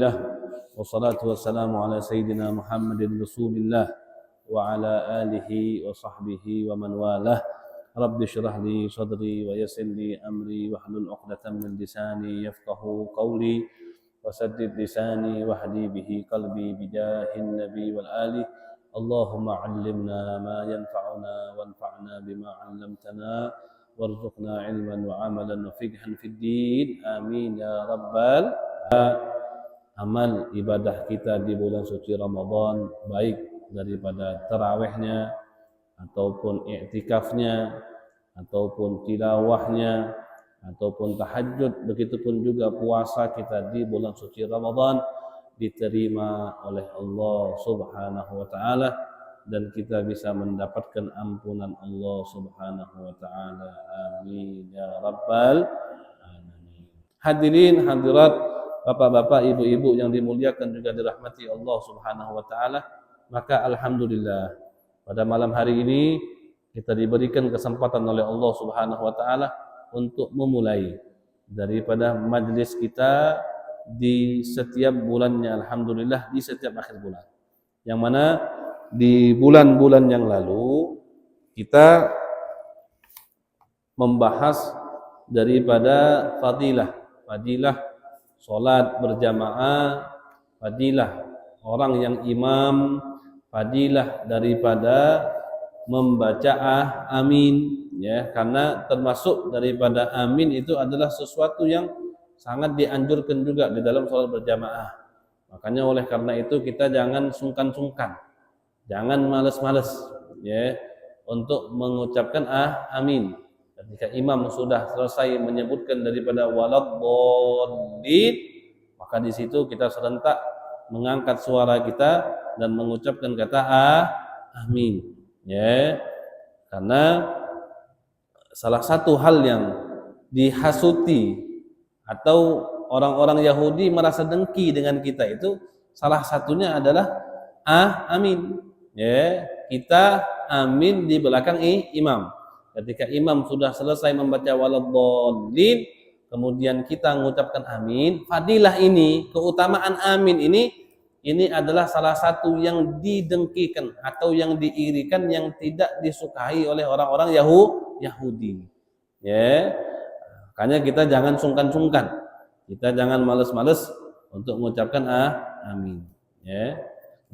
Alhamdulillah wassalatu wassalamu ala sayyidina Muhammadin Rasulillah wa ala alihi wa sahbihi wa man walah. Rabbi syrah li sadri wa yassir li amri wahlul 'uqdatam min lisani yafqahu qawli wasaddid lisani wahdi bihi qalbi bijahin nabi wal ali. Allahumma 'allimna ma yanfa'una wanfa'na bima 'allamtana warzuqna 'ilman wa 'amalan wa fiqhan fid din. Amin ya rabbal amal ibadah kita di bulan suci Ramadan, baik daripada tarawihnya ataupun i'tikafnya ataupun tilawahnya ataupun tahajud, begitupun juga puasa kita di bulan suci Ramadan diterima oleh Allah Subhanahu wa taala dan kita bisa mendapatkan ampunan Allah Subhanahu wa taala. Amin ya rabbal alamin. Hadirin hadirat, Bapak-bapak, ibu-ibu yang dimuliakan juga dirahmati Allah Subhanahu wa taala, maka alhamdulillah pada malam hari ini kita diberikan kesempatan oleh Allah Subhanahu wa taala untuk memulai daripada majlis kita di setiap bulannya, alhamdulillah di setiap akhir bulan. Yang mana di bulan-bulan yang lalu kita membahas daripada fadilah solat berjamaah, fadilah orang yang imam, fadilah daripada membaca amin, ya, karena termasuk daripada amin itu adalah sesuatu yang sangat dianjurkan juga di dalam sholat berjamaah. Makanya oleh karena itu kita jangan sungkan-sungkan, jangan malas-malas, ya, untuk mengucapkan amin. Ketika imam sudah selesai menyebutkan daripada waladhdallin, maka di situ kita serentak mengangkat suara kita dan mengucapkan kata amin, ya. Karena salah satu hal yang dihasuti atau orang-orang Yahudi merasa dengki dengan kita itu salah satunya adalah amin, ya. Kita amin di belakang imam. Ketika imam sudah selesai membaca waladhdallin, kemudian kita mengucapkan amin, fadilah ini, keutamaan amin ini adalah salah satu yang didengkikan atau yang diirikan, yang tidak disukai oleh orang-orang Yahudi. Ya. Makanya kita jangan sungkan-sungkan. Kita jangan malas-malas untuk mengucapkan amin. Ya.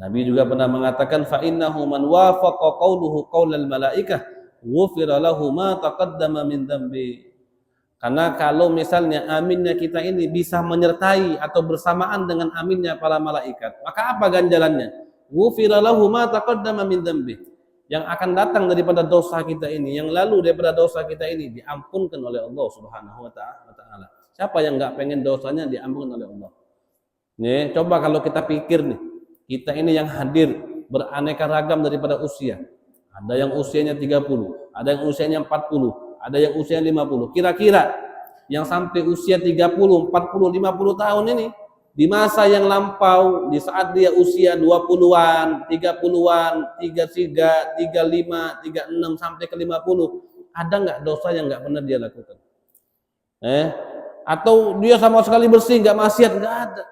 Nabi juga pernah mengatakan fa innahu man wafaqa qauluhu qaulal malaikah ghufira lahu ma taqaddama min dzambi. Karena kalau misalnya aminnya kita ini bisa menyertai atau bersamaan dengan aminnya para malaikat, maka apa ganjarannya? Ghufira lahu ma taqaddama min dzambi. Yang akan datang daripada dosa kita ini, yang lalu daripada dosa kita ini diampunkan oleh Allah Subhanahu wa taala. Siapa yang enggak pengen dosanya diampunkan oleh Allah? Nih, coba kalau kita pikir nih, kita ini yang hadir beraneka ragam daripada usia. Ada yang usianya 30, ada yang usianya 40, ada yang usianya 50. Kira-kira yang sampai usia 30, 40, 50 tahun ini, di masa yang lampau, di saat dia usia 20-an, 30-an, 33, 35, 36 sampai ke 50, ada nggak dosa yang nggak pernah dia lakukan? Atau dia sama sekali bersih, nggak maksiat, nggak ada.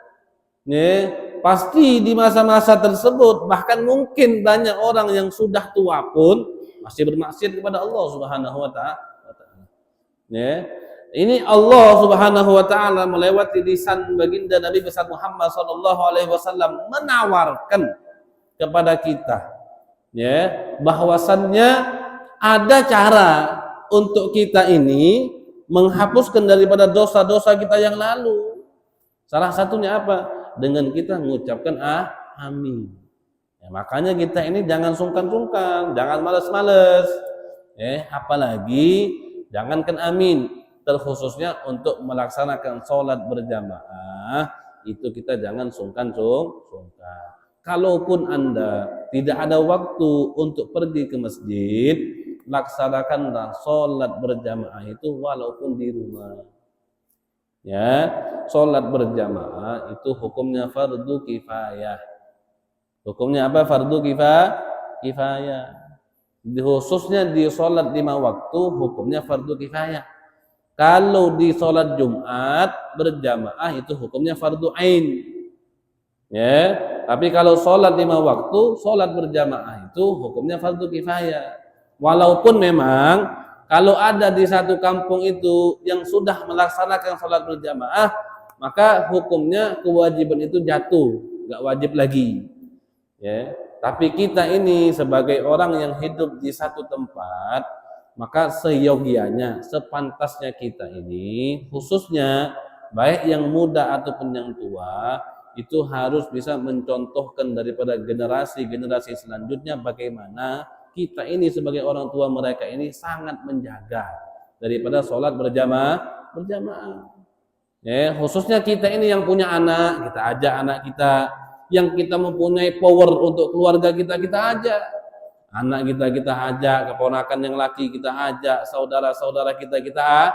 Pasti di masa-masa tersebut bahkan mungkin banyak orang yang sudah tua pun masih bermaksiat kepada Allah Subhanahu wa taala. Ini Allah Subhanahu wa taala melewati lisan baginda Nabi besar Muhammad sallallahu alaihi wasallam menawarkan kepada kita, ya, bahwasannya ada cara untuk kita ini menghapuskan daripada dosa-dosa kita yang lalu. Salah satunya apa? Dengan kita mengucapkan amin. Ya, makanya kita ini jangan sungkan-sungkan, jangan malas-malas. Apalagi jangankan amin, terkhususnya untuk melaksanakan sholat berjamaah, itu kita jangan sungkan-sungkan. Kalaupun Anda tidak ada waktu untuk pergi ke masjid, laksanakanlah sholat berjamaah itu walaupun di rumah. Ya, sholat berjamaah itu hukumnya fardu kifayah. Hukumnya apa? Fardu kifayah. Khususnya di sholat 5 waktu hukumnya fardu kifayah. Kalau di sholat Jumat berjamaah itu hukumnya fardu ain. Ya, tapi kalau sholat 5 waktu, sholat berjamaah itu hukumnya fardu kifayah. Walaupun memang kalau ada di satu kampung itu yang sudah melaksanakan sholat berjamaah, maka hukumnya kewajiban itu jatuh, nggak wajib lagi. Ya, tapi kita ini sebagai orang yang hidup di satu tempat, maka seyogianya, sepantasnya kita ini, khususnya baik yang muda ataupun yang tua, itu harus bisa mencontohkan daripada generasi-generasi selanjutnya bagaimana kita ini sebagai orang tua mereka ini sangat menjaga daripada sholat berjamaah. Ya, khususnya kita ini yang punya anak, kita ajak anak kita, yang kita mempunyai power untuk keluarga kita ajak. Anak kita ajak, keponakan yang laki kita ajak, saudara-saudara kita ajak.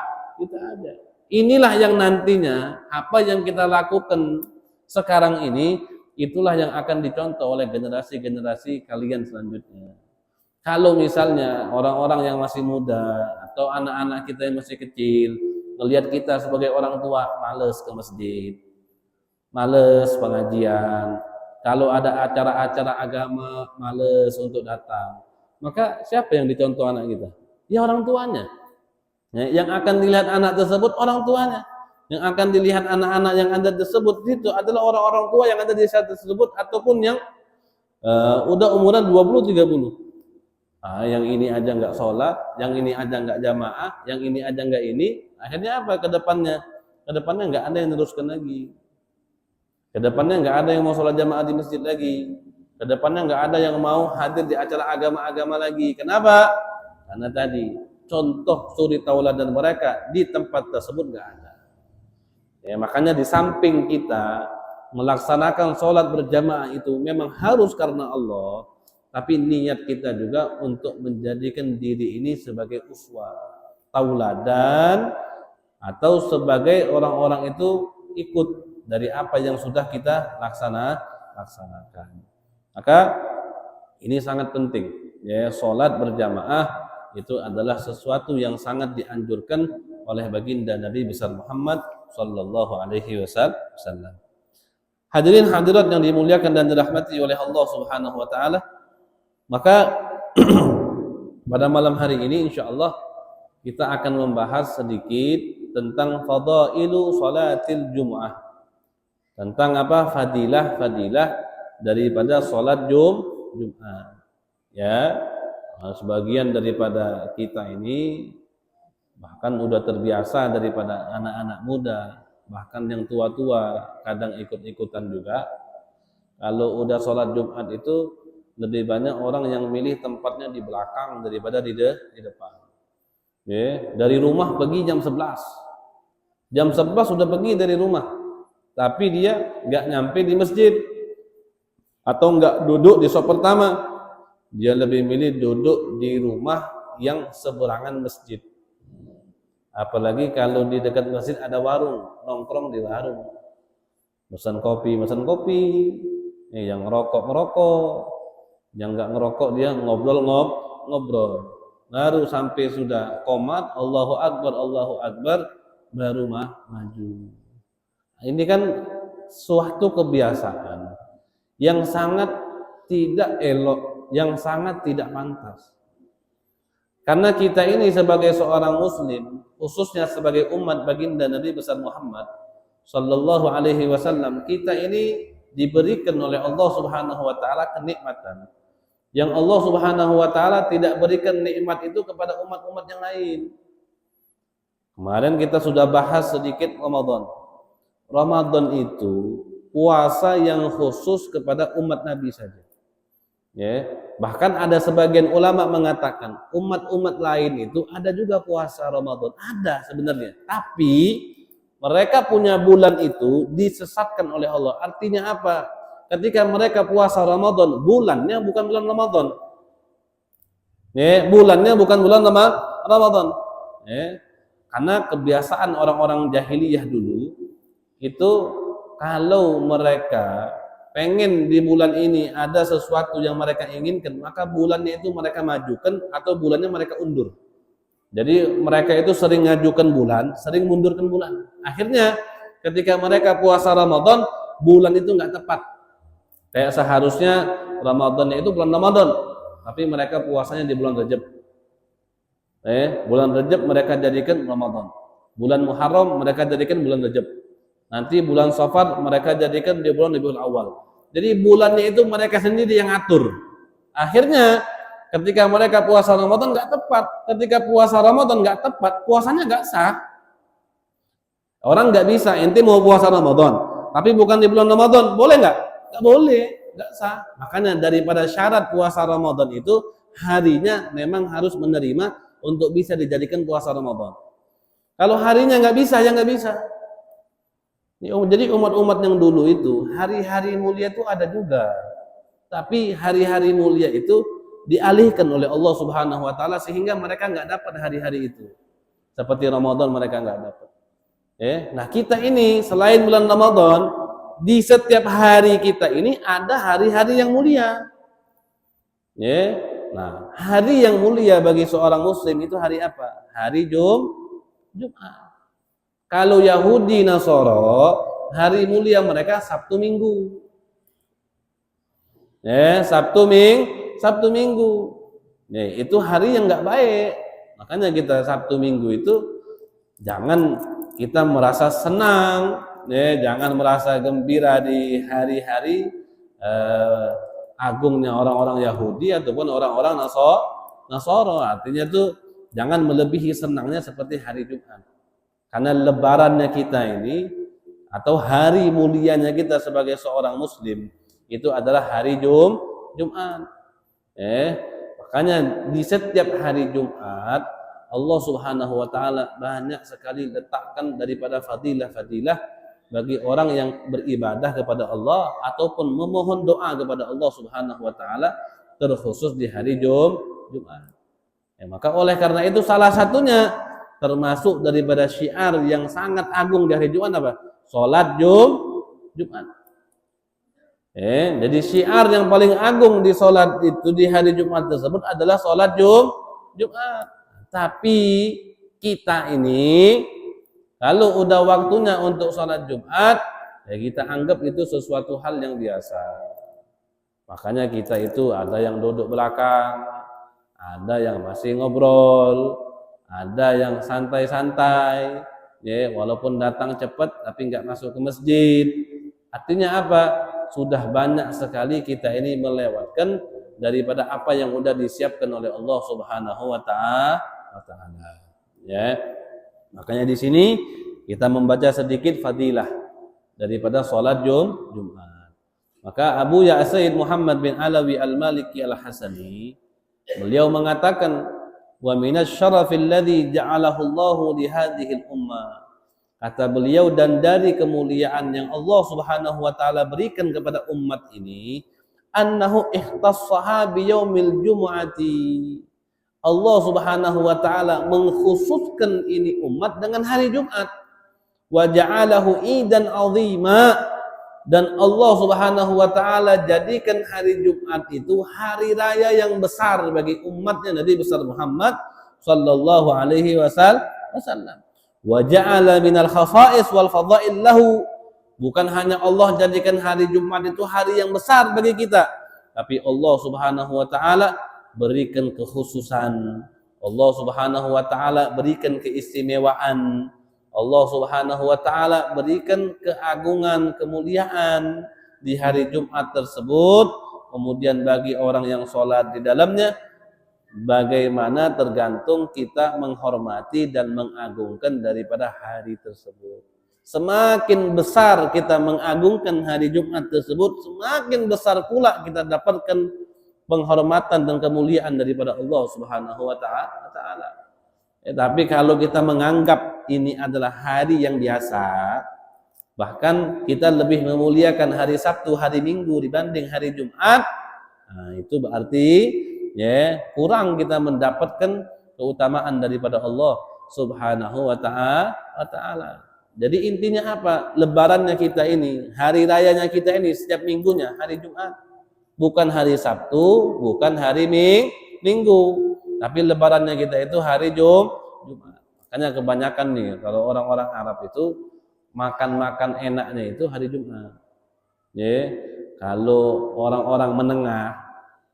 Inilah yang nantinya apa yang kita lakukan sekarang ini, itulah yang akan dicontoh oleh generasi-generasi kalian selanjutnya. Kalau misalnya orang-orang yang masih muda atau anak-anak kita yang masih kecil melihat kita sebagai orang tua males ke masjid, males pengajian, kalau ada acara-acara agama males untuk datang, maka siapa yang dicontoh anak kita? Ya orang tuanya. Ya, yang akan dilihat anak tersebut orang tuanya. Yang akan dilihat anak-anak yang ada tersebut itu adalah orang-orang tua yang ada di saat tersebut ataupun yang udah umuran 20-30. Yang ini aja nggak sholat, yang ini aja nggak jamaah, yang ini aja nggak ini. Akhirnya apa ke depannya? Ke depannya nggak ada yang teruskan lagi. Ke depannya nggak ada yang mau sholat jamaah di masjid lagi. Ke depannya nggak ada yang mau hadir di acara agama-agama lagi. Kenapa? Karena tadi contoh suri tauladan mereka di tempat tersebut nggak ada. Ya, makanya di samping kita melaksanakan sholat berjamaah itu memang harus karena Allah, tapi niat kita juga untuk menjadikan diri ini sebagai uswah, tauladan, atau sebagai orang-orang itu ikut dari apa yang sudah kita laksanakan. Maka ini sangat penting. Ya, sholat berjamaah itu adalah sesuatu yang sangat dianjurkan oleh baginda Nabi besar Muhammad sallallahu alaihi wasallam. Hadirin hadirat yang dimuliakan dan dirahmati oleh Allah Subhanahu wa taala, maka pada malam hari ini insyaallah kita akan membahas sedikit tentang fadailu salatil Jum'ah. Tentang apa? Fadilah daripada salat Jum'ah. Ya, sebagian daripada kita ini bahkan udah terbiasa daripada anak-anak muda, bahkan yang tua-tua kadang ikut-ikutan juga. Kalau udah sholat Jumat itu lebih banyak orang yang milih tempatnya di belakang daripada di depan. Ya, dari rumah pergi jam 11. Jam 11 sudah pergi dari rumah, tapi dia nggak nyampe di masjid atau nggak duduk di sop pertama. Dia lebih milih duduk di rumah yang seberangan masjid. Apalagi kalau di dekat masjid ada warung, nongkrong di warung, pesan kopi, yang ngerokok, yang nggak ngerokok dia ngobrol, baru sampai sudah qomat, Allahu Akbar, baru maju. Ini kan suatu kebiasaan yang sangat tidak elok, yang sangat tidak pantas. Karena kita ini sebagai seorang muslim, khususnya sebagai umat baginda Nabi besar Muhammad sallallahu alaihi wasallam, kita ini diberikan oleh Allah Subhanahu wa taala kenikmatan yang Allah Subhanahu wa taala tidak berikan nikmat itu kepada umat-umat yang lain. Kemarin kita sudah bahas sedikit Ramadan. Ramadan itu puasa yang khusus kepada umat Nabi saja. Ya, bahkan ada sebagian ulama mengatakan umat-umat lain itu ada juga puasa Ramadan, ada sebenarnya, tapi mereka punya bulan itu disesatkan oleh Allah. Artinya apa? Ketika mereka puasa Ramadan, bulannya bukan bulan Ramadan. Ya, bulannya bukan bulan Ramadan. Ya, karena kebiasaan orang-orang jahiliyah dulu itu kalau mereka pengen di bulan ini ada sesuatu yang mereka inginkan, maka bulannya itu mereka majukan atau bulannya mereka undur. Jadi mereka itu sering ngajukan bulan, sering mundurkan bulan. Akhirnya ketika mereka puasa Ramadan, bulan itu nggak tepat. Kayak seharusnya Ramadannya itu bulan Ramadan, tapi mereka puasanya di bulan Rajab. Bulan Rajab mereka jadikan Ramadan. Bulan Muharram mereka jadikan bulan Rajab. Nanti bulan Safar mereka jadikan di bulan Rabiul Awal. Jadi bulannya itu mereka sendiri yang atur. Akhirnya ketika mereka puasa Ramadan nggak tepat. Ketika puasa Ramadan nggak tepat, puasanya nggak sah. Orang nggak bisa, ente mau puasa Ramadan, tapi bukan di bulan Ramadan, boleh nggak? Nggak boleh, nggak sah. Makanya daripada syarat puasa Ramadan itu harinya memang harus menerima untuk bisa dijadikan puasa Ramadan. Kalau harinya nggak bisa, ya nggak bisa. Jadi umat-umat yang dulu itu hari-hari mulia itu ada juga, tapi hari-hari mulia itu dialihkan oleh Allah Subhanahu Wa Taala sehingga mereka nggak dapat hari-hari itu. Seperti Ramadan mereka nggak dapat. Nah kita ini selain bulan Ramadan, di setiap hari kita ini ada hari-hari yang mulia. Nah hari yang mulia bagi seorang Muslim itu hari apa? Hari Jumat. Kalau Yahudi Nasoro, hari mulia mereka Sabtu Minggu. Sabtu Minggu. Itu hari yang nggak baik. Makanya kita Sabtu Minggu itu jangan kita merasa senang, jangan merasa gembira di hari-hari agungnya orang-orang Yahudi ataupun orang-orang Nasoro. Artinya tuh jangan melebihi senangnya seperti hari Jumat. Karena lebarannya kita ini atau hari mulianya kita sebagai seorang Muslim itu adalah hari Jumat. Makanya di setiap hari Jumat Allah Subhanahu Wa Taala banyak sekali letakkan daripada fadilah-fadilah bagi orang yang beribadah kepada Allah ataupun memohon doa kepada Allah Subhanahu Wa Taala terkhusus di hari Jumat. Maka oleh karena itu salah satunya termasuk daripada syiar yang sangat agung di hari Jumat apa? Salat Jumat. Jadi syiar yang paling agung di salat itu di hari Jumat tersebut adalah salat Jumat. Tapi kita ini kalau udah waktunya untuk salat Jumat, ya kita anggap itu sesuatu hal yang biasa. Makanya kita itu ada yang duduk belakang, ada yang masih ngobrol, ada yang santai-santai, walaupun datang cepat tapi nggak masuk ke masjid. Artinya apa? Sudah banyak sekali kita ini melewatkan daripada apa yang sudah disiapkan oleh Allah Subhanahu Wa Taala. Makanya di sini kita membaca sedikit fadilah daripada salat Jumat. Maka Abu Ya'said Muhammad bin Alawi Al-Maliki Al-Hasani beliau mengatakan wa minasy syarafil ladzi ja'alahu Allahu li hadhihi al-ummah. Kata beliau, dan dari kemuliaan yang Allah Subhanahu wa taala berikan kepada umat ini, annahu ikhtassaha bi yaumil jumu'ati. Allah Subhanahu wa taala mengkhususkan ini umat dengan hari Jumat. Wa ja'alahu idan 'azima, dan Allah Subhanahu wa taala jadikan hari Jumat itu hari raya yang besar bagi umatnya Nabi besar Muhammad sallallahu alaihi wasallam. Wa ja'ala minal khafa'is wal fadha'il lahu. Bukan hanya Allah jadikan hari Jumat itu hari yang besar bagi kita, tapi Allah Subhanahu wa taala berikan kekhususan. Allah Subhanahu wa taala berikan keistimewaan. Allah Subhanahu wa taala berikan keagungan, kemuliaan di hari Jumat tersebut. Kemudian bagi orang yang sholat di dalamnya, bagaimana tergantung kita menghormati dan mengagungkan daripada hari tersebut. Semakin besar kita mengagungkan hari Jumat tersebut, semakin besar pula kita dapatkan penghormatan dan kemuliaan daripada Allah Subhanahu wa taala. Tapi kalau kita menganggap ini adalah hari yang biasa, bahkan kita lebih memuliakan hari Sabtu, hari Minggu dibanding hari Jumat, nah itu berarti kurang kita mendapatkan keutamaan daripada Allah Subhanahu wa taala. Jadi intinya apa? Lebarannya kita ini, hari rayanya kita ini setiap minggunya hari Jumat, bukan hari Sabtu, bukan hari Minggu. Tapi lebarannya kita itu hari Jumat. Makanya kebanyakan nih kalau orang-orang Arab itu makan-makan enaknya itu hari Jumat. kalau orang-orang menengah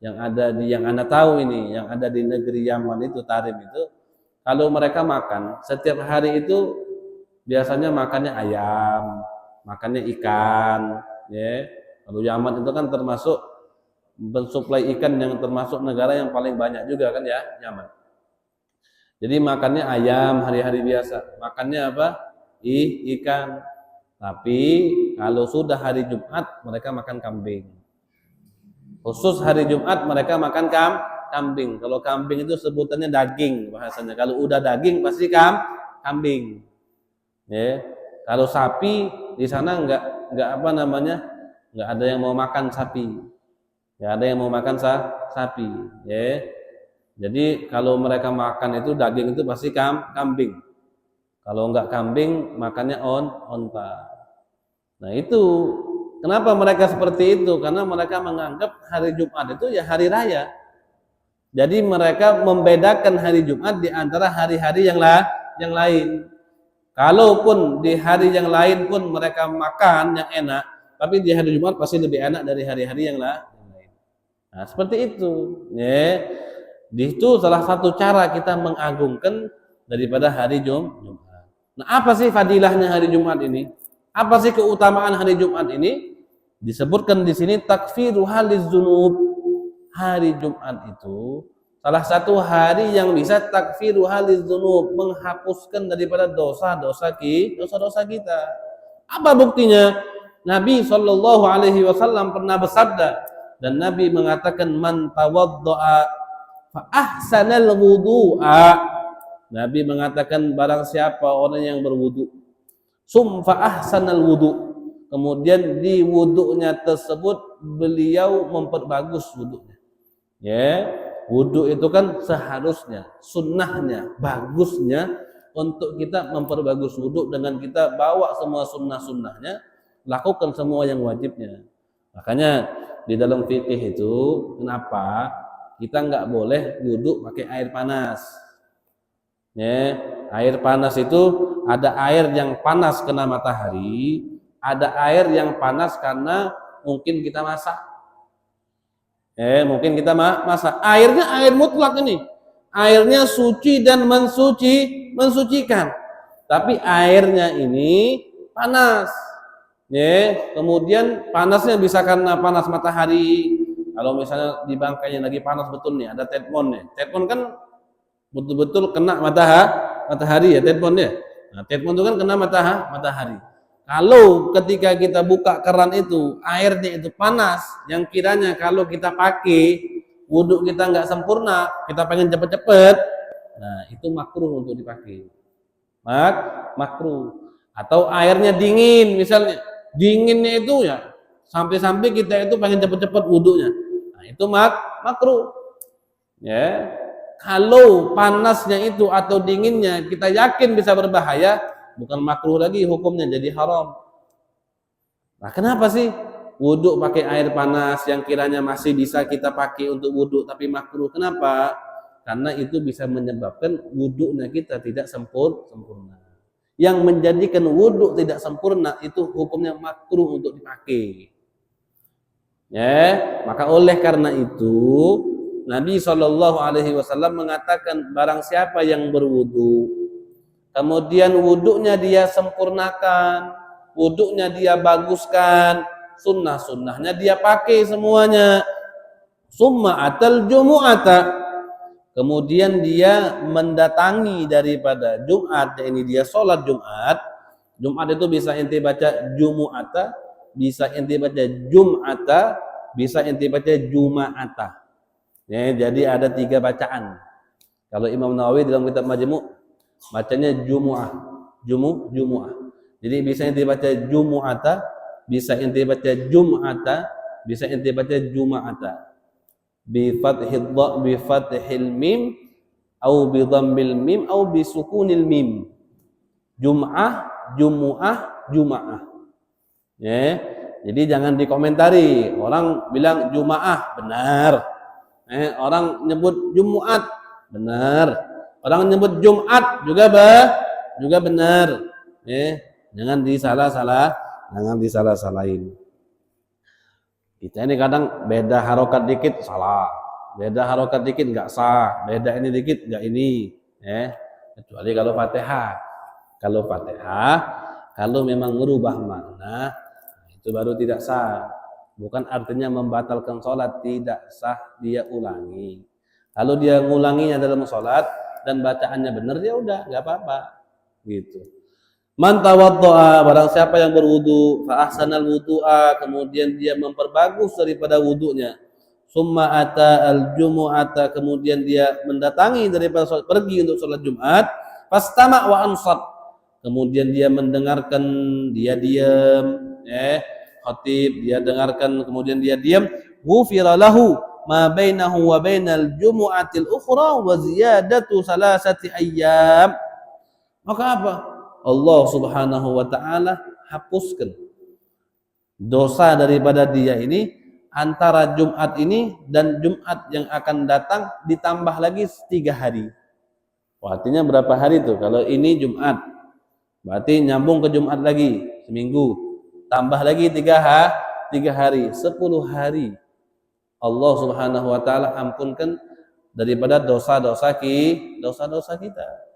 yang ada di yang Anda tahu ini, yang ada di negeri Yaman itu, Tarim itu, kalau mereka makan setiap hari itu biasanya makannya ayam, makannya ikan, ya. Kalau Yaman itu kan termasuk mensuplai ikan yang termasuk negara yang paling banyak juga kan ya, Yaman. Jadi makannya ayam hari-hari biasa, makannya apa? Ikan. Tapi kalau sudah hari Jumat mereka makan kambing. Khusus hari Jumat mereka makan kambing. Kalau kambing itu sebutannya daging bahasanya. Kalau udah daging pasti kambing. Ya. Kalau sapi di sana enggak apa namanya? Enggak ada yang mau makan sapi. Enggak ada yang mau makan sapi, ya. Jadi kalau mereka makan itu daging itu pasti kambing. Kalau enggak kambing makannya onta. Nah, itu kenapa mereka seperti itu? Karena mereka menganggap hari Jumat itu ya hari raya. Jadi mereka membedakan hari Jumat di antara hari-hari yang lain. Kalaupun di hari yang lain pun mereka makan yang enak, tapi di hari Jumat pasti lebih enak dari hari-hari yang lain. Nah, seperti itu. Ya. Itu salah satu cara kita mengagungkan daripada hari Jumat. Nah, apa sih fadilahnya hari Jumat ini? Apa sih keutamaan hari Jumat ini? Disebutkan di sini takfiru haliz dzunub. Hari Jumat itu salah satu hari yang bisa takfiru haliz dzunub, menghapuskan daripada dosa-dosa kita. Apa buktinya? Nabi Shallallahu alaihi wasallam pernah bersabda dan Nabi mengatakan man tawaddaa fa ahsanal wudu'a. Nabi mengatakan barang siapa orang yang berwudu sumfa ahsanal wudu, kemudian di wudunya tersebut beliau memperbagus wudunya. Ya, wudu itu kan seharusnya, sunnahnya, bagusnya untuk kita memperbagus wudu dengan kita bawa semua sunnah-sunnahnya, lakukan semua yang wajibnya. Makanya di dalam fikih itu kenapa kita nggak boleh wudu pakai air panas. Ya, air panas itu ada air yang panas kena matahari, ada air yang panas karena mungkin kita masak. Mungkin kita masak. Airnya air mutlak ini. Airnya suci dan mensucikan. Tapi airnya ini panas. Ya, kemudian panasnya bisa karena panas matahari. Kalau misalnya di bangkainya lagi panas betul nih, ada teflon nih. Teflon kan betul-betul kena matahari ya teflonnya. Nah, teflon itu kan kena matahari. Kalau ketika kita buka keran itu airnya itu panas, yang kiranya kalau kita pakai wudhu kita nggak sempurna, kita pengen cepet-cepet, nah itu makruh untuk dipakai. Makruh. Atau airnya dingin misalnya, dinginnya itu ya sampai-sampai kita itu pengen cepet-cepet wudhunya, nah itu makruh. Ya. Kalau panasnya itu atau dinginnya kita yakin bisa berbahaya, bukan makruh lagi hukumnya, jadi haram. Nah, kenapa sih wudhu pakai air panas yang kiranya masih bisa kita pakai untuk wudhu tapi makruh? Kenapa? Karena itu bisa menyebabkan wudhunya kita tidak sempurna. Yang menjadikan wudhu tidak sempurna itu hukumnya makruh untuk dipakai. Ya, maka oleh karena itu Nabi Shallallahu alaihi wasallam mengatakan barang siapa yang berwudu kemudian wudunya dia sempurnakan, wudunya dia baguskan, sunnah-sunnahnya dia pakai semuanya, summa atal jumu'ata, kemudian dia mendatangi daripada Jumat, ini dia sholat Jumat. Jumat itu bisa ente baca jumu'ata, bisa ente baca jum'ata, bisa ente baca juma'ata. Ya, jadi ada 3 bacaan. Kalau Imam Nawawi dalam kitab Majmu' bacanya jumu'ah. Jadi bisa ente baca jumu'ata, bisa ente baca jum'ata, bisa ente baca juma'ata. Bi fathid dha, bi fathil mim, au bi dhammil mim, au bi sukunil mim. Jum'ah, jumu'ah, juma'ah. Ya. Jadi jangan dikomentari. Orang bilang juma'ah, benar. Orang nyebut Jumat benar, orang nyebut Jumat juga benar. Jangan disalah-salahin. Kita ini kadang beda harokat dikit salah, beda harokat dikit nggak sah, beda ini dikit nggak ini, kecuali kalau Fatihah. Kalau Fatihah, kalau memang merubah makna, itu baru tidak sah. Bukan artinya membatalkan sholat, tidak sah dia ulangi. Kalau dia ngulanginya dalam sholat dan bacaannya benar, ya udah nggak apa-apa, gitu. Man tawaddoa, barang siapa yang berwudu, fa ahsanal wudu'a, kemudian dia memperbagus daripada wudunya. Summa ata al-jumu'ata, kemudian dia mendatangi daripada salat, pergi untuk salat Jumat, fastama' wa ansat. Kemudian dia mendengarkan, dia diam, khatib dia dengarkan, kemudian dia diam, ghufira lahu ma bainahu wa bainal jumu'atil ukhra wa ziyadatu salasati ayyam. Maka apa? Allah Subhanahu wa ta'ala hapuskan dosa daripada dia ini antara Jumat ini dan Jumat yang akan datang, ditambah lagi 3 hari. Artinya berapa hari itu? Kalau ini Jumat, berarti nyambung ke Jumat lagi seminggu, tambah lagi 3 hari, 10 hari. Allah Subhanahu wa ta'ala ampunkan daripada dosa-dosa kita.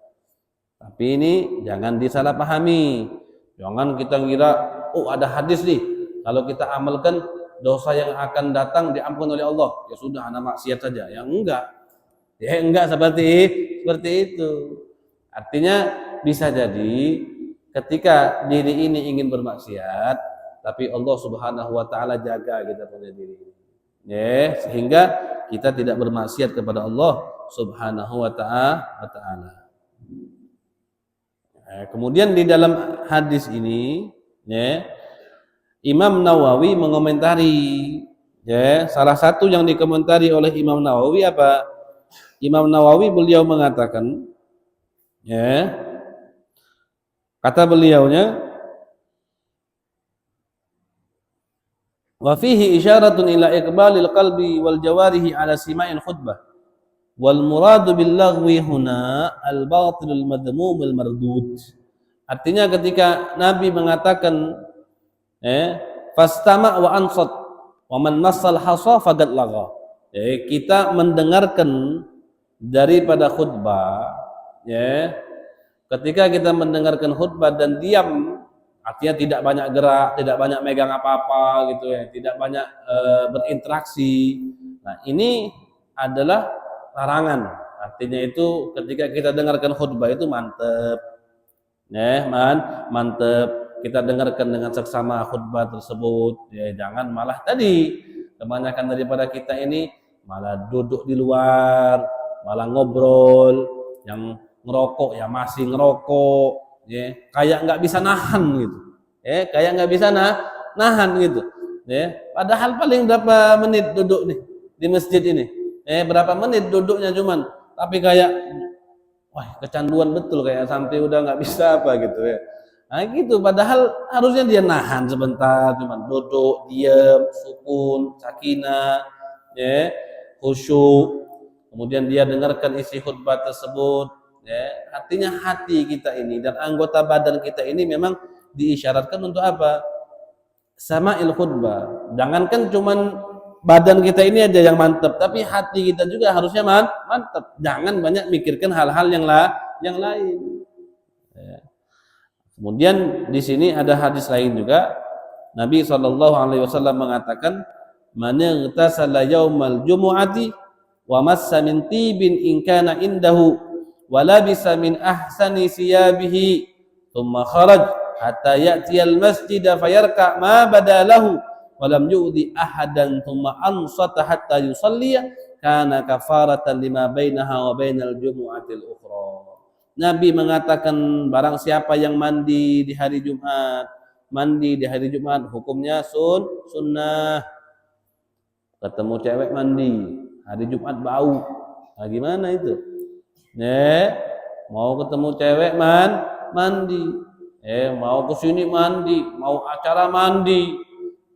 Tapi ini jangan disalahpahami. Jangan kita kira, oh ada hadis nih, kalau kita amalkan dosa yang akan datang diampun oleh Allah. Ya sudah, anak maksiat saja. Ya enggak. Seperti itu. Artinya bisa jadi ketika diri ini ingin bermaksiat, tapi Allah Subhanahu wa ta'ala jaga kita punya diri. Sehingga kita tidak bermaksiat kepada Allah Subhanahu wa ta'ala. Kemudian di dalam hadis ini, Imam Nawawi mengomentari, salah satu yang dikomentari oleh Imam Nawawi apa? Imam Nawawi beliau mengatakan, kata beliaunya, wa fihi isyaratun ila iqbalil qalbi wal jawarihi ala sima'il khutbah. Wal muradu bil laghwi huna al batilul madmumul mardud. Artinya ketika Nabi mengatakan fastama' wa ansat wa man massal hasa faqad lagha. Kita mendengarkan daripada khutbah, ketika kita mendengarkan khutbah dan diam, artinya tidak banyak gerak, tidak banyak megang apa-apa gitu tidak banyak berinteraksi. Nah, ini adalah larangan. Artinya itu ketika kita dengarkan khutbah itu mantep. Mantep. Kita dengarkan dengan seksama khutbah tersebut. Jangan malah tadi kebanyakan daripada kita ini malah duduk di luar, malah ngobrol, yang ngerokok ya masih ngerokok, kayak nggak bisa nahan gitu. Kayak nggak bisa nahan gitu. Padahal paling berapa menit duduk nih di masjid ini? Berapa menit duduknya cuman, tapi kayak wah kecanduan betul, kayak sampai udah nggak bisa apa gitu Nah gitu, padahal harusnya dia nahan sebentar, cuman duduk, diam, sukun, sakinah, khusyuk, kemudian dia dengarkan isi khutbah tersebut. Artinya hati kita ini dan anggota badan kita ini memang diisyaratkan untuk apa? Sama'il khutbah. Jangankan cuman badan kita ini aja yang mantap, tapi hati kita juga harusnya mantap. Jangan banyak mikirkan hal-hal yang lain. Kemudian di sini ada hadis lain juga. Nabi SAW mengatakan, "Man ightasala yaumal jumu'ati wa massa min tibin in kana indahu wa labisa min ahsani siyabihi thumma kharaj hatta ya'tiyal masjida fayarka ma badalahu walam yu'di ahadan thumma ansata hatta yusalliya kana kafaratan lima bainaha wa bainal jumu'atil ukhra." Nabi mengatakan barang siapa yang mandi di hari Jumat, hukumnya sunnah. Ketemu cewek mandi hari Jumat bau, nah gimana itu? Mau ketemu cewek mandi, mau kesini mandi, mau acara mandi.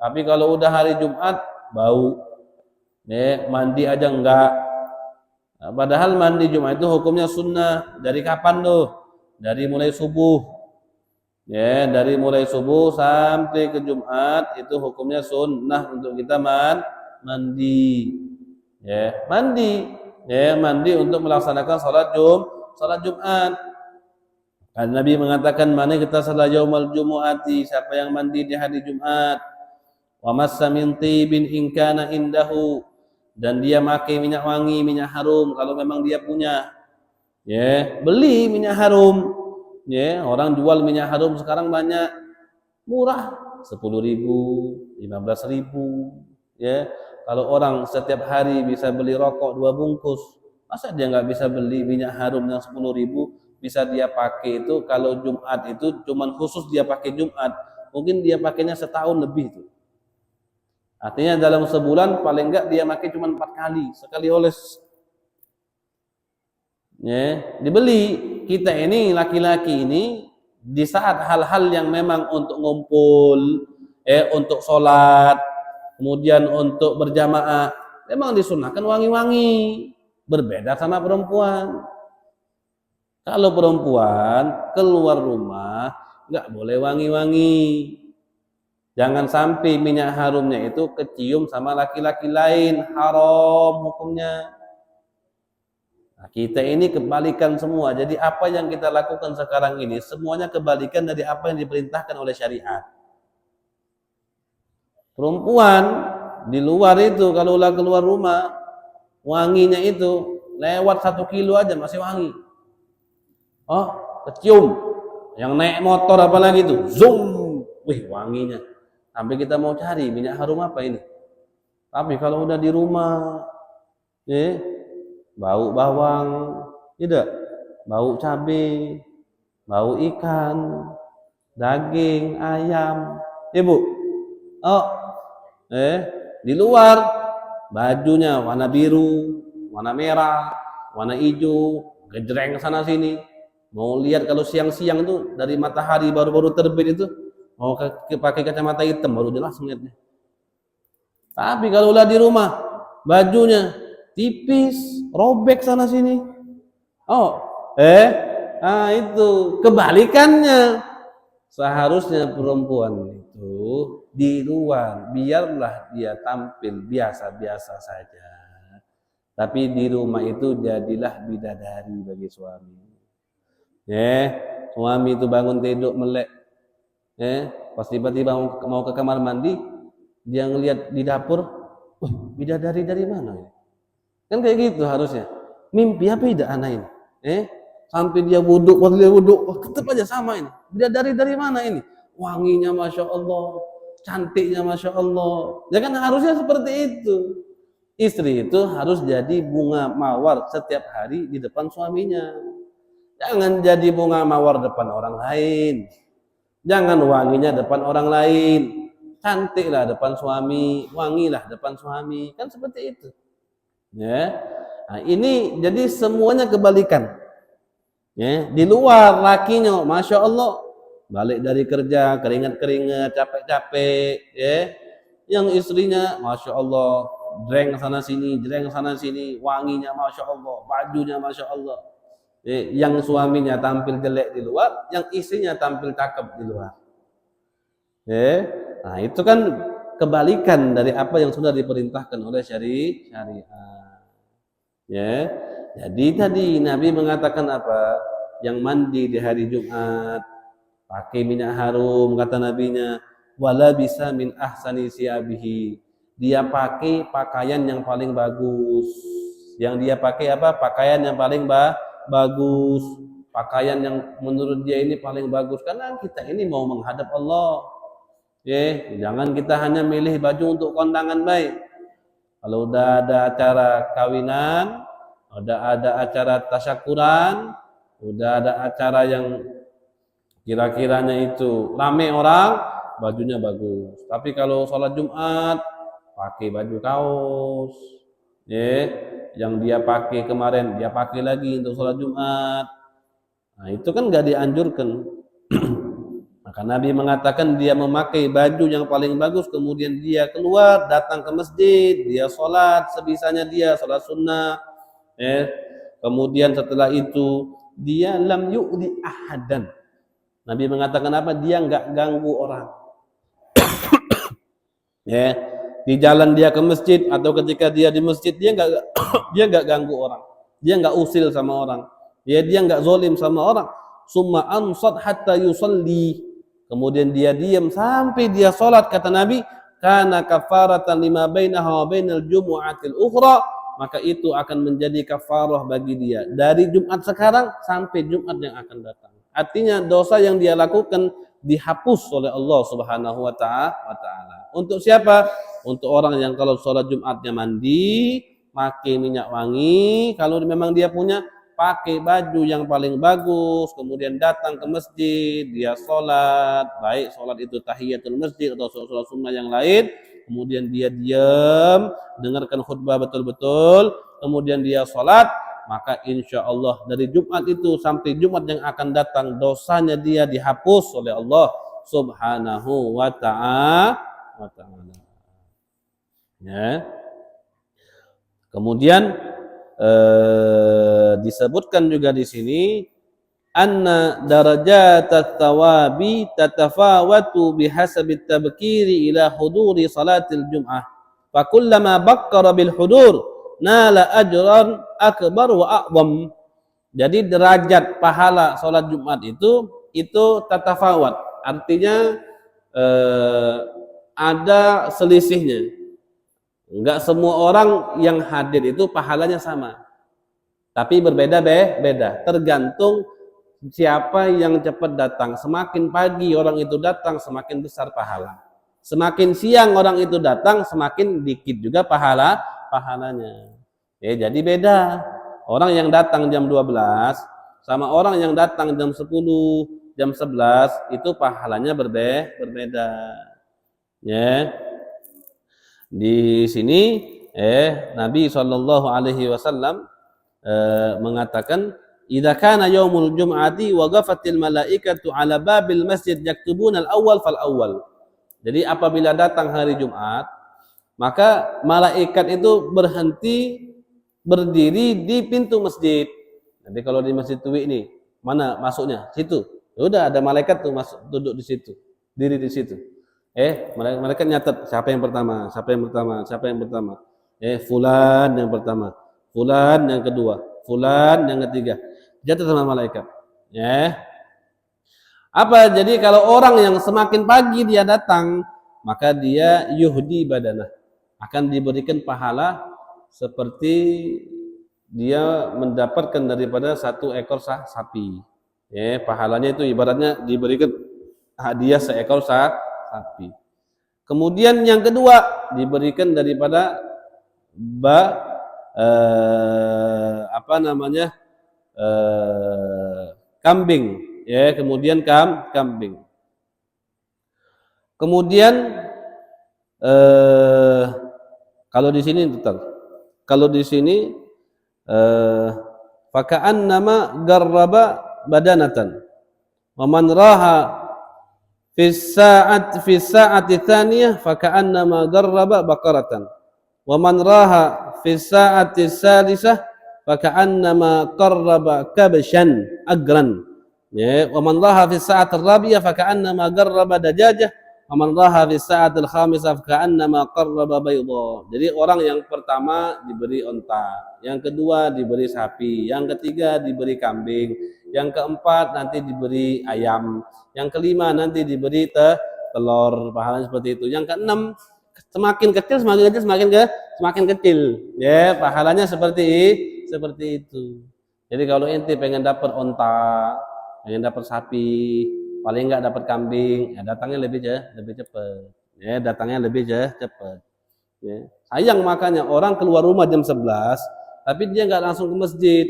Tapi kalau udah hari Jumat bau, mandi aja enggak. Nah, padahal mandi Jumat itu hukumnya sunnah. Dari kapan tuh? Dari mulai subuh. Ya, dari mulai subuh sampai ke Jumat itu hukumnya sunnah untuk kita mandi. Ya, mandi. Ya, mandi untuk melaksanakan salat Jumat. Kan Nabi mengatakan mana kita salat yaumul jumu'ati, siapa yang mandi di hari Jumat, wa massa min tibin in kana indahu, dan dia pakai minyak wangi, minyak harum kalau memang dia punya. Ya, beli minyak harum. Ya, orang jual minyak harum sekarang banyak, murah, 10.000, 15.000. Ya, kalau orang setiap hari bisa beli rokok 2 bungkus, masa dia nggak bisa beli minyak harum yang 10.000 bisa dia pakai itu kalau Jumat itu cuman khusus dia pakai Jumat, mungkin dia pakainya setahun lebih tuh. Artinya dalam sebulan paling enggak dia pakai cuma 4 kali, sekali oles. Ya, dibeli. Kita ini laki-laki ini di saat hal-hal yang memang untuk ngumpul, untuk sholat, kemudian untuk berjamaah, memang disunahkan wangi-wangi. Berbeda sama perempuan. Kalau perempuan keluar rumah nggak boleh wangi-wangi. Jangan sampai minyak harumnya itu kecium sama laki-laki lain, haram hukumnya. Nah, kita ini kebalikan semua. Jadi apa yang kita lakukan sekarang ini semuanya kebalikan dari apa yang diperintahkan oleh syariat. Perempuan di luar itu kalau udah keluar rumah, wanginya itu lewat 1 kilo aja masih wangi. Oh, kecium. Yang naik motor apalagi itu, zoom, wih wanginya. Sampai kita mau cari minyak harum apa ini. Tapi kalau udah di rumah, bau bawang, tidak, bau cabai, bau ikan, daging, ayam, Bu. Oh, di luar bajunya warna biru, warna merah, warna hijau, gejreng sana sini. Mau lihat kalau siang-siang itu dari matahari baru-baru terbit itu, mau pakai kacamata hitam baru jelas melihatnya. Tapi kalau udah di rumah, bajunya tipis, robek sana sini. Oh, itu kebalikannya. Seharusnya perempuan itu di luar biarlah dia tampil biasa-biasa saja. Tapi di rumah itu jadilah bidadari bagi suami. Suami itu bangun tidur melek. Pas tiba-tiba mau ke kamar mandi, dia ngelihat di dapur, bidadari dari mana ya? Kan kayak gitu harusnya. Mimpi apa tidak anak ini? Sampai dia wuduk, waktu dia wuduk, tetap aja sama ini. Bidadari dari mana ini? Wanginya Masya Allah, cantiknya Masya Allah. Ya kan harusnya seperti itu. Istri itu harus jadi bunga mawar setiap hari di depan suaminya. Jangan jadi bunga mawar depan orang lain. Jangan wanginya depan orang lain. Cantiklah depan suami, wangilah depan suami. Kan seperti itu. Ya. Nah, ini jadi semuanya kebalikan. Ya, di luar lakinya Masya Allah balik dari kerja keringat-keringat, capek-capek, Yang istrinya Masya Allah jreng sana sini, wanginya Masya Allah, bajunya Masya Allah. Yang suaminya tampil jelek di luar, yang istrinya tampil cakep di luar. Nah, itu kan kebalikan dari apa yang sudah diperintahkan oleh syariat. Jadi tadi Nabi mengatakan apa? Yang mandi di hari Jumat pakai minyak harum, kata nabinya, wala bisa min ahsani siabihi. Dia pakai pakaian yang paling bagus. Yang dia pakai apa? Pakaian yang paling bagus, pakaian yang menurut dia ini paling bagus, karena kita ini mau menghadap Allah. Jangan kita hanya milih baju untuk kondangan baik. Kalau udah ada acara kawinan, udah ada acara tasyakuran, udah ada acara yang kira-kiranya itu rame orang, bajunya bagus. Tapi kalau sholat Jumat pakai baju kaos, yang dia pakai kemarin dia pakai lagi untuk sholat Jumat. Nah, itu kan nggak dianjurkan. Maka Nabi mengatakan dia memakai baju yang paling bagus, kemudian dia keluar datang ke masjid, dia sholat sebisanya dia, sholat sunnah. Kemudian setelah itu dia lam yu'di ahadan, Nabi mengatakan apa? Dia nggak ganggu orang. Ya, di jalan dia ke masjid atau ketika dia di masjid dia nggak dia nggak ganggu orang. Dia nggak usil sama orang. Ya, dia nggak zolim sama orang. Summa ansat hatta yusalli. Kemudian dia diam sampai dia sholat, kata Nabi, kana kafaratan lima bainaha wa bainal jumu'atil ukhra, maka itu akan menjadi kafarah bagi dia dari Jumat sekarang sampai Jumat yang akan datang. Artinya dosa yang dia lakukan dihapus oleh Allah Subhanahu wa taala. Untuk siapa? Untuk orang yang kalau sholat Jumatnya mandi, pakai minyak wangi, kalau memang dia punya, pakai baju yang paling bagus, kemudian datang ke masjid, dia sholat, baik sholat itu tahiyatul masjid atau sholat sunnah yang lain, kemudian dia diam, dengarkan khutbah betul-betul, kemudian dia sholat, maka insya Allah dari Jumat itu sampai Jumat yang akan datang, dosanya dia dihapus oleh Allah Subhanahu wa ta'ala. Ya. Kemudian disebutkan juga di sini anna darajat at-tawabi tatafawatu bihasabi at-tabkiri ila huduri salatil jum'ah fa kullama bakkara bil hudur nala ajran akbar wa a'zam. Jadi derajat pahala salat Jumat itu tatafawat, artinya ada selisihnya. Enggak semua orang yang hadir itu pahalanya sama. Tapi berbeda-beda, tergantung siapa yang cepat datang. Semakin pagi orang itu datang, semakin besar pahala. Semakin siang orang itu datang, semakin dikit juga pahalanya. Ya, jadi beda. Orang yang datang jam 12 sama orang yang datang jam 10, jam 11 itu pahalanya berbeda. Ya. Di sini Nabi sallallahu alaihi wasallam mengatakan idza kana yaumul jum'ati wa ghafatil malaikatu ala babil masjid yaktubuna al-awwal fal awwal. Jadi apabila datang hari Jumat, maka malaikat itu berhenti berdiri di pintu masjid. Nanti kalau di Masjid Tuwi ini, mana masuknya? Situ. Udah ada malaikat tuh masuk duduk di situ, diri di situ. Mereka nyatet siapa yang pertama, fulan yang pertama, fulan yang kedua, fulan yang ketiga. Jatuh sama malaikat. Apa? Jadi kalau orang yang semakin pagi dia datang, maka dia yuhdi badanah, akan diberikan pahala seperti dia mendapatkan daripada satu ekor sapi. Pahalanya itu ibaratnya diberikan hadiah seekor sapi. Kemudian yang kedua diberikan daripada kambing, kemudian kambing. Kemudian kalau di sini faka'annama garraba badanatan wa man raha fi sa'ati tsaniyah faka'annama garraba baqaratan wa man raha fi sa'ati tsalisah faka'annama qarraba kabshan agran, wa man raha fi sa'ati rabi'ah faka'annama garraba dajajah wa man raha fi sa'ati khamisah faka'annama qarraba bayda. Jadi orang yang pertama diberi onta, yang kedua diberi sapi, yang ketiga diberi kambing, yang keempat nanti diberi ayam, yang kelima nanti diberi telur, pahalanya seperti itu. Yang keenam semakin kecil semakin kecil, pahalanya seperti itu. Jadi kalau ente pengen dapat onta, pengen dapat sapi, paling enggak dapat kambing, datangnya lebih cepat. Datangnya lebih cepat. Sayang makanya orang keluar rumah jam 11, tapi dia enggak langsung ke masjid.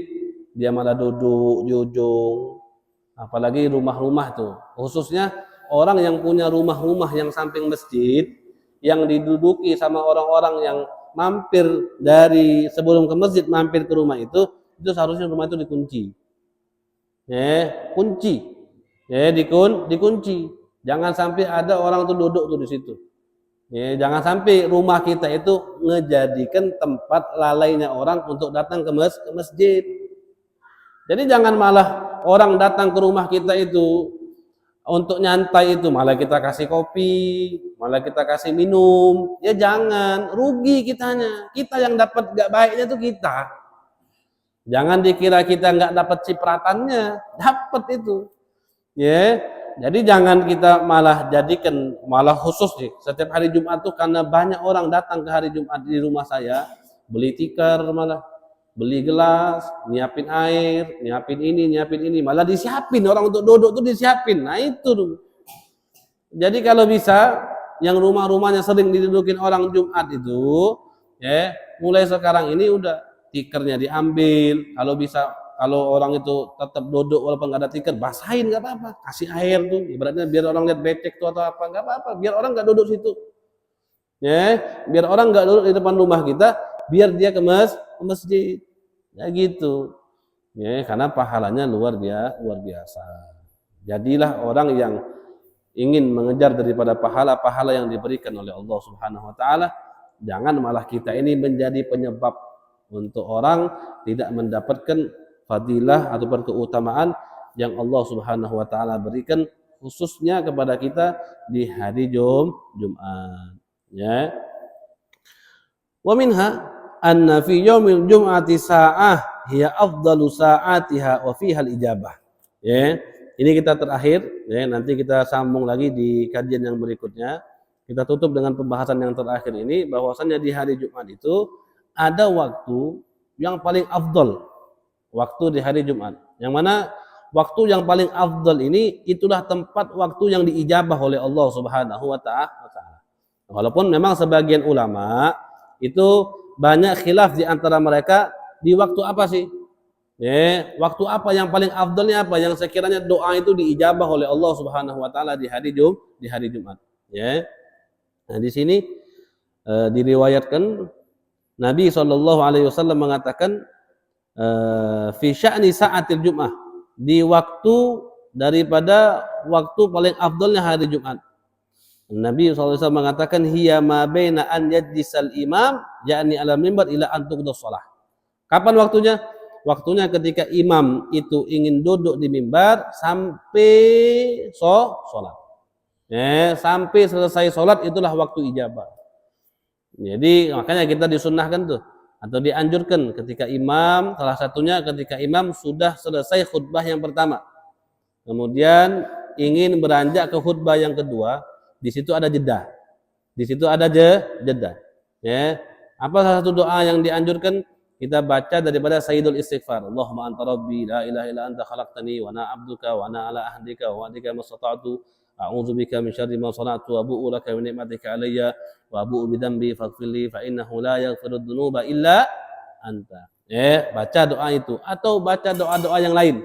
Dia malah duduk di ujung. Apalagi rumah-rumah tuh. Khususnya orang yang punya rumah-rumah yang samping masjid, yang diduduki sama orang-orang yang mampir dari sebelum ke masjid mampir ke rumah itu seharusnya rumah itu dikunci. Dikunci. Jangan sampai ada orang tuh duduk tuh di situ. Jangan sampai rumah kita itu ngejadikan tempat lalainya orang untuk datang ke masjid. Jadi jangan malah orang datang ke rumah kita itu Untuk nyantai itu malah kita kasih kopi, malah kita kasih minum. Ya jangan, rugi kitanya. Kita yang dapat gak baiknya tuh kita. Jangan dikira kita nggak dapat cipratannya, dapat itu. Ya, jadi jangan kita malah jadikan malah khusus nih. Setiap hari Jumat tuh karena banyak orang datang ke hari Jumat di rumah saya, beli tikar malah, beli gelas, nyiapin air, nyiapin ini, malah disiapin orang untuk duduk tuh disiapin. Nah itu tuh. Jadi kalau bisa yang rumah-rumahnya sering didudukin orang Jumat itu, ya mulai sekarang ini udah tikernya diambil. Kalau bisa, kalau orang itu tetap duduk walaupun nggak ada tiker, basahin nggak apa-apa, kasih air tuh, ibaratnya biar orang lihat becek tuh atau apa, nggak apa-apa, biar orang nggak duduk situ, ya, biar orang nggak duduk di depan rumah kita, biar dia ke masjid, ya gitu, ya, karena pahalanya luar biasa. Jadilah orang yang ingin mengejar daripada pahala-pahala yang diberikan oleh Allah Subhanahu wa taala. Jangan malah kita ini menjadi penyebab untuk orang tidak mendapatkan fadilah ataupun keutamaan yang Allah Subhanahu wa taala berikan khususnya kepada kita di hari Jumat, ya. Wa minha anna fi yaumil jum'ati sa'ah hiya afdalu sa'atiha wa fiha al-ijabah. Ya. Ini kita terakhir, ya, nanti kita sambung lagi di kajian yang berikutnya. Kita tutup dengan pembahasan yang terakhir ini, bahwasannya di hari Jumat itu ada waktu yang paling afdal, waktu di hari Jumat. Yang mana waktu yang paling afdal ini itulah tempat waktu yang diijabah oleh Allah Subhanahu wa taala. Walaupun memang sebagian ulama itu banyak khilaf di antara mereka di waktu apa sih? Ya, waktu apa yang paling afdalnya apa yang sekiranya doa itu diijabah oleh Allah Subhanahu wa taala di hari Jumat, ya. Nah, di sini diriwayatkan Nabi SAW mengatakan fi sya'ni sa'atil Jum'ah, di waktu daripada waktu paling afdalnya hari Jumat. Nabi SAW mengatakan hiya ma baina an yajlisal imam yakni ala mimbar ila an tuqdas shalah. Kapan waktunya? Waktunya ketika imam itu ingin duduk di mimbar sampai sholat. Ya, sampai selesai sholat itulah waktu ijabah. Jadi makanya kita disunnahkan tuh atau dianjurkan ketika imam, salah satunya ketika imam sudah selesai khutbah yang pertama, kemudian ingin beranjak ke khutbah yang kedua, di situ ada jeda. Di situ ada jeda. Ya. Apa salah satu doa yang dianjurkan? Kita baca daripada Sayyidul Istighfar. Allahumma anta rabbi la ilaha illa anta khalaqtani wa ana abduka wa ana ala ahdika wa wa'dika mastata'tu a'udzubika min syarri ma sana'tu wa abu'u laka bi ni'matika alayya wa abu'u bi dhanbi faghfirli fa innahu la yaghfiru dzunuba illa anta. Baca doa itu atau baca doa-doa yang lain.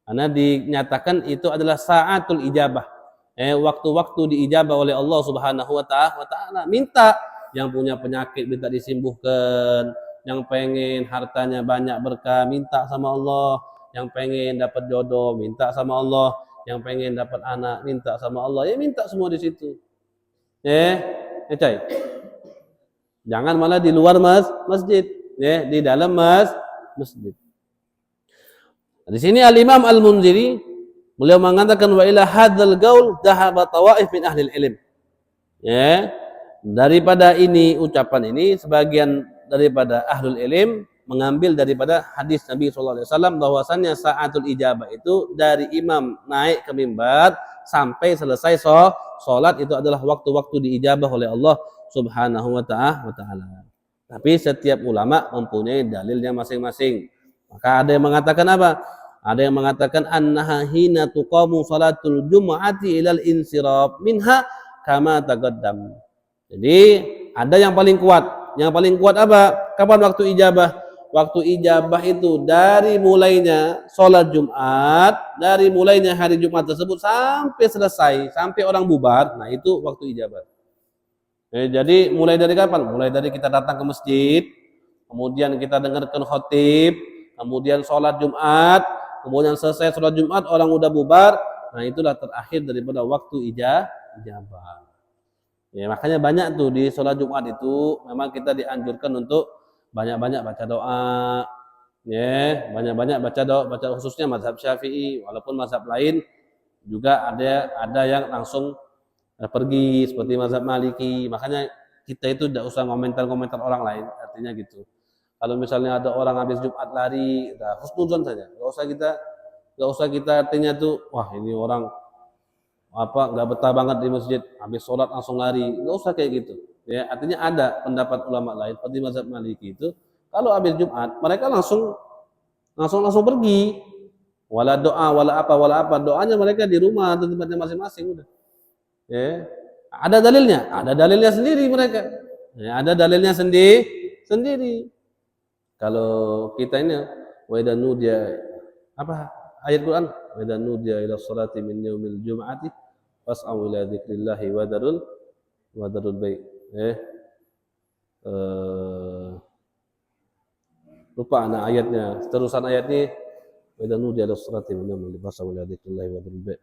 Karena dinyatakan itu adalah sa'atul ijabah. Waktu-waktu diijabah oleh Allah Subhanahu wa taala. Minta yang punya penyakit minta disembuhkan, yang pengen hartanya banyak berkah minta sama Allah, yang pengen dapat jodoh minta sama Allah, yang pengen dapat anak minta sama Allah, ya minta semua di situ. Cai. Jangan malah di luar masjid, ya, di dalam masjid. Di sini Al-Imam Al-Munziri beliau mengatakan wa ila hadzal qaul dhahaba tawaif min ahli ilm. Ya, daripada ini ucapan ini sebagian daripada ahlul ilm mengambil daripada hadis Nabi SAW bahwasannya sa'atul ijabah itu dari imam naik ke mimbar sampai selesai sholat itu adalah waktu-waktu diijabah oleh Allah Subhanahu wa taala. Tapi setiap ulama mempunyai dalilnya masing-masing. Maka ada yang mengatakan apa? Ada yang mengatakan annaha hina tuqamu salatul jumu'ati ilal insiraf minha kama taqaddam. Jadi ada yang paling kuat. Yang paling kuat apa? Kapan waktu ijabah? Waktu ijabah itu dari mulainya sholat Jumat, dari mulainya hari Jumat tersebut sampai selesai, sampai orang bubar. Nah itu waktu ijabah. Jadi mulai dari kapan? Mulai dari kita datang ke masjid, kemudian kita dengarkan khotib, kemudian sholat Jumat, kemudian selesai sholat Jumat orang udah bubar. Nah itulah terakhir daripada waktu ijabah. Ya, makanya banyak tuh di sholat Jumat itu memang kita dianjurkan untuk banyak-banyak baca doa, ya, banyak-banyak baca doa, baca khususnya mazhab Syafi'i, walaupun mazhab lain Juga ada yang langsung pergi seperti mazhab Maliki. Makanya kita itu tidak usah komentar-komentar orang lain, artinya gitu. Kalau misalnya ada orang habis Jumat lari, udah husnuzon saja. Gak usah kita artinya tuh, wah ini orang nggak betah banget di masjid, habis sholat langsung lari. Nggak usah kayak gitu. Ya, artinya ada pendapat ulama lain seperti mazhab Maliki itu, kalau habis Jumat mereka langsung pergi. Wala doa, wala apa. Doanya mereka di rumah atau tempatnya masing-masing udah. Ya. Ada dalilnya sendiri mereka. Ya, ada dalilnya sendiri. Kalau kita ini wa idza nudiya apa ayat Quran, wa idza nudiya ila sholati min yaumil jum'ati fas'au ila dzikrillahi wa darul bai'. Lupa anak ayatnya. Terusan ayat ini wa idza nudiya ila sholati min yaumil fas'au ila dzikrillahi wa darul bai'.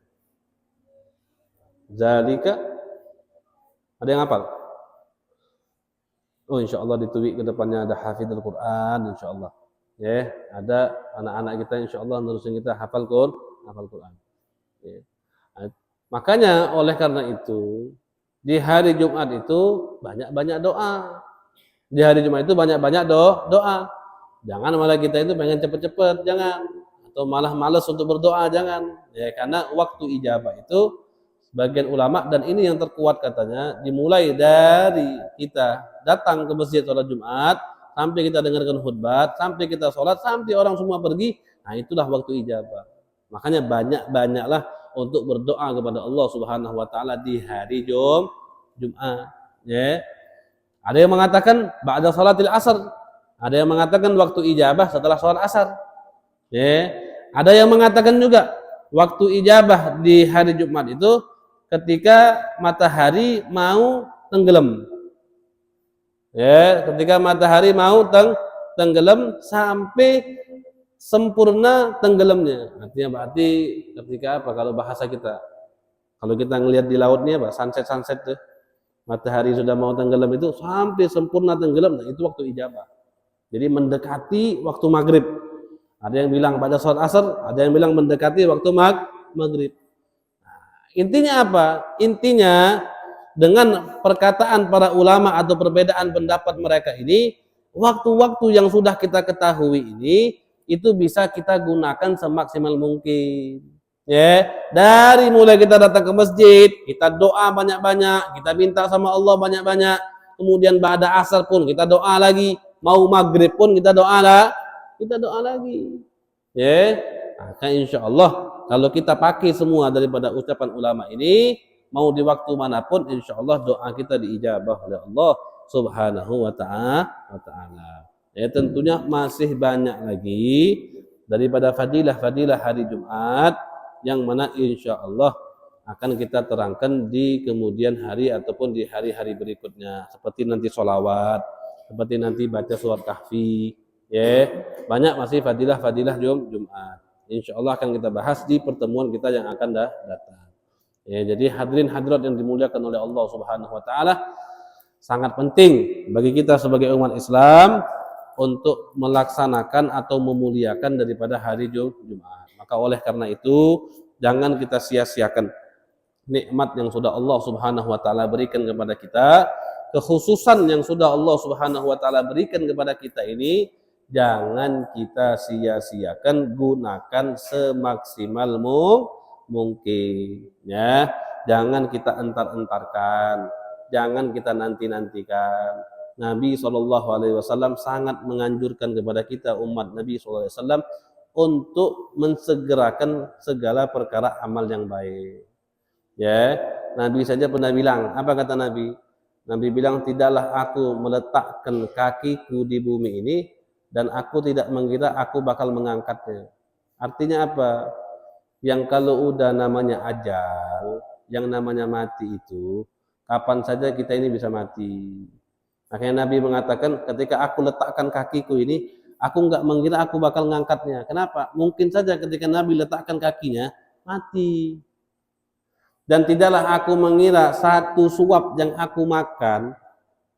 Zalika, ada yang hafal? Oh, insyaallah di Tuwi ke depannya ada hafidhul Quran insyaallah. Ya, ada anak-anak kita insyaallah nerusin kita hafal Quran. Ya. Makanya oleh karena itu di hari Jumat itu banyak-banyak doa. Di hari Jumat itu banyak-banyak doa. Jangan malah kita itu pengen cepet-cepet, jangan. Atau malah malas untuk berdoa, jangan. Ya, karena waktu ijabah itu sebagian ulama, dan ini yang terkuat katanya, dimulai dari kita datang ke masjid sholat Jumat, sampai kita dengarkan khutbah, sampai kita sholat, sampai orang semua pergi, nah itulah waktu ijabah. Makanya banyak-banyaklah untuk berdoa kepada Allah Subhanahu wa taala di hari Jumat. Ya. Ada yang mengatakan ba'da sholatil asar, ada yang mengatakan waktu ijabah setelah sholat asar. Ya. Ada yang mengatakan juga waktu ijabah di hari Jumat itu ketika matahari mau tenggelam. Ya, ketika matahari mau tenggelam sampai sempurna tenggelamnya. Artinya berarti ketika apa? Kalau bahasa kita, kalau kita ngelihat di lautnya, apa? Sunset tuh. Matahari sudah mau tenggelam itu sampai sempurna tenggelam, nah itu waktu ijabah. Jadi mendekati waktu maghrib. Ada yang bilang pada sholat asar, ada yang bilang mendekati waktu maghrib. Intinya apa? Intinya dengan perkataan para ulama atau perbedaan pendapat mereka ini, waktu-waktu yang sudah kita ketahui ini itu bisa kita gunakan semaksimal mungkin. Ya, dari mulai kita datang ke masjid, kita doa banyak-banyak, kita minta sama Allah banyak-banyak. Kemudian ba'da asar pun kita doa lagi, mau maghrib pun kita doa lagi. Ya, maka insya Allah kalau kita pakai semua daripada ucapan ulama ini, mau di waktu manapun, insya Allah doa kita diijabah oleh Allah Subhanahu wa ta'ala. Ya, tentunya masih banyak lagi daripada fadilah-fadilah hari Jumat yang mana insya Allah akan kita terangkan di kemudian hari ataupun di hari-hari berikutnya. Seperti nanti sholawat, seperti nanti baca surat kahfi. Ya, banyak masih fadilah-fadilah Jumat. Insya Allah akan kita bahas di pertemuan kita yang akan datang. Ya, jadi hadirin hadirat yang dimuliakan oleh Allah Subhanahu wa taala, sangat penting bagi kita sebagai umat Islam untuk melaksanakan atau memuliakan daripada hari Jumat. Maka oleh karena itu, jangan kita sia-siakan nikmat yang sudah Allah Subhanahu wa taala berikan kepada kita, kekhususan yang sudah Allah Subhanahu wa taala berikan kepada kita ini. Jangan kita sia-siakan, gunakan semaksimal mungkin, ya. Jangan kita entar-entarkan, jangan kita nanti-nantikan. Nabi SAW sangat menganjurkan kepada kita umat Nabi SAW untuk mensegerakan segala perkara amal yang baik. Ya, Nabi saja pernah bilang, apa kata Nabi? Nabi bilang, tidaklah aku meletakkan kakiku di bumi ini dan aku tidak mengira aku bakal mengangkatnya. Artinya apa? Yang kalau udah namanya ajal, yang namanya mati itu, kapan saja kita ini bisa mati. Makanya Nabi mengatakan, ketika aku letakkan kakiku ini, aku nggak mengira aku bakal mengangkatnya. Kenapa? Mungkin saja ketika Nabi letakkan kakinya, mati. Dan tidaklah aku mengira satu suap yang aku makan,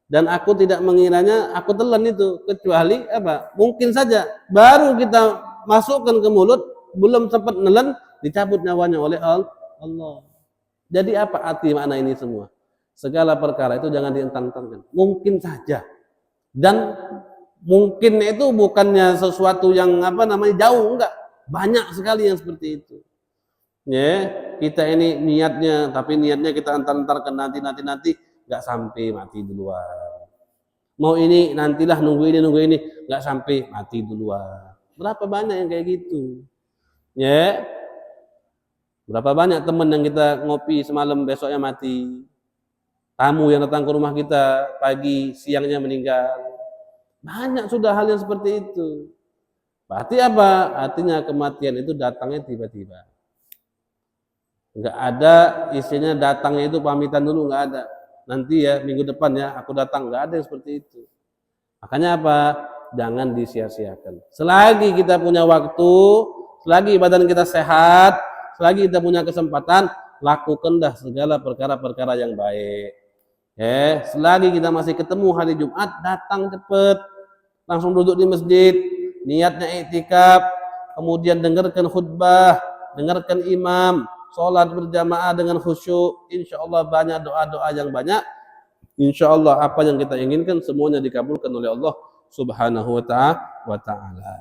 dan aku tidak mengiranya aku telan itu, kecuali apa? Mungkin saja baru kita masukkan ke mulut, belum sempat nelan, dicabut nyawanya oleh Allah. Jadi apa arti makna ini semua? Segala perkara itu jangan dientang-entangkan. Mungkin saja. Dan mungkin itu bukannya sesuatu yang jauh, enggak. Banyak sekali yang seperti itu. Ya, kita ini niatnya, tapi niatnya kita antar-antarkan nanti, enggak sampai mati duluan. Mau ini nantilah nunggu ini, enggak sampai mati duluan. Berapa banyak yang kayak gitu? Ya. Berapa banyak teman yang kita ngopi semalam besoknya mati. Tamu yang datang ke rumah kita pagi siangnya meninggal. Banyak sudah hal yang seperti itu. Berarti apa? Artinya kematian itu datangnya tiba-tiba. Enggak ada isinya datangnya itu pamitan dulu, enggak ada. Nanti ya minggu depan ya aku datang, enggak ada yang seperti itu. Makanya apa? Jangan disia-siakan. Selagi kita punya waktu, selagi badan kita sehat, selagi kita punya kesempatan, lakukanlah segala perkara-perkara yang baik. Selagi kita masih ketemu hari Jumat, datang cepat, langsung duduk di masjid, niatnya iktikaf, kemudian dengarkan khutbah, dengarkan imam, sholat berjamaah dengan khusyuk. Insya Allah banyak doa-doa yang banyak. Insya Allah apa yang kita inginkan semuanya dikabulkan oleh Allah Subhanahu wa ta'ala.